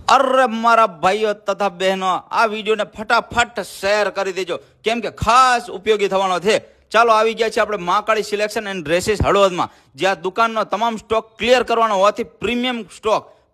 અરે મારા ભાઈઓ તથા બહેનો, આ વિડીયોને ફટાફટ શેર કરી દેજો, કેમ કે ખાસ ઉપયોગી થવાનો છે. ચાલો આવી ગયા છે આપણે મહાકાળી સિલેક્શન એન્ડ ડ્રેસીસ હળવદમાં, જ્યાં દુકાનનો તમામ સ્ટોક ક્લિયર કરવાનો હોવાથી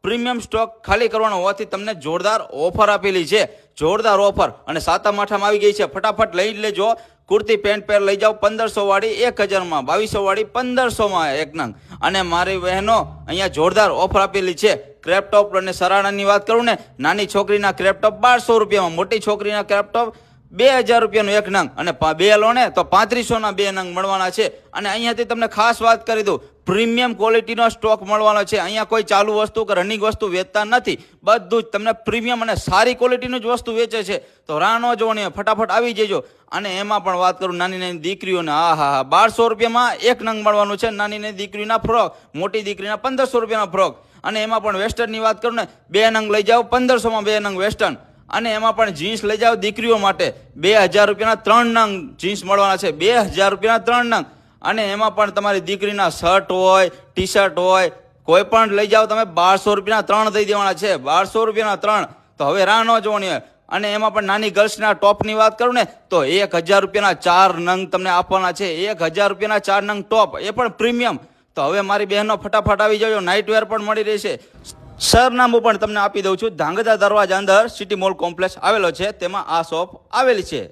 પ્રીમિયમ સ્ટોક ખાલી કરવાનો હોવાથી તમને જોરદાર ઓફર આપેલી છે. જોરદાર ઓફર અને સાતમ આઠમ આવી ગઈ છે. ફટાફટ લઈ લેજો. કુર્તી પેન્ટ પેર લઈ જાઓ 1500 વાળી 1000માં, 2200 વાળી 1500માં એક નંગ. અને મારી બહેનો અહીંયા જોરદાર ઓફર આપેલી છે. ક્રેપ ટોપ અને સરાણાની વાત કરું ને, નાની છોકરીના ક્રેપ ટોપ 1200 રૂપિયામાં, મોટી છોકરીના ક્રેપ ટોપ 2000 રૂપિયાનું એક નંગ, અને બે લો ને તો 3500ના બે નંગ મળવાના છે. અને અહીંયાથી તમને ખાસ વાત કરી દઉં, પ્રીમિયમ ક્વોલિટીનો સ્ટોક મળવાનો છે. અહીંયા કોઈ ચાલુ વસ્તુ કે રનિંગ વસ્તુ વેચતા નથી, બધું જ તમને પ્રીમિયમ અને સારી ક્વોલિટીનું જ વસ્તુ વેચે છે. તો રાહ ન જોવાની, ફટાફટ આવી જજો. અને એમાં પણ વાત કરું નાની નાની દીકરીઓને, હા 1200 રૂપિયામાં એક નંગ મળવાનું છે. નાની નાની દીકરીના ફ્રોક, મોટી દીકરીના 1500 રૂપિયાના ફ્રોક. અને એમાં પણ વેસ્ટર્નની વાત કરું ને, બે નંગ લઈ જાઓ 1500માં બે નંગ વેસ્ટર્ન. અને એમાં પણ જીન્સ લઈ જાઓ દીકરીઓ માટે 2000 રૂપિયાના 3 નંગ જીન્સ મળવાના છે. 2000 રૂપિયાના 3 નંગ. અને એમાં પણ તમારી દીકરીના શર્ટ હોય, ટી શર્ટ હોય, કોઈ પણ લઈ જાઓ તમે, 1200 રૂપિયાના 3 દઈ દેવાના છે. 1200 રૂપિયાના 3. તો હવે રાહ ન જોવાની હોય. અને એમાં પણ નાની ગર્લ્સના ટોપની વાત કરું ને, તો 1000 રૂપિયાના 4 નંગ તમને આપવાના છે. 1000 રૂપિયાના 4 નંગ ટોપ, એ પણ પ્રીમિયમ. તો હવે મારી બહેનો ફટાફટ આવી જજો. નાઇટ વેર પણ મળી રહેશે. સરનામું પણ તમને આપી દઉં છું. ધાંગધ્રા દરવાજા અંદર સિટી મોલ કોમ્પ્લેક્સ આવેલો છે, તેમાં આ શોપ આવેલી છે.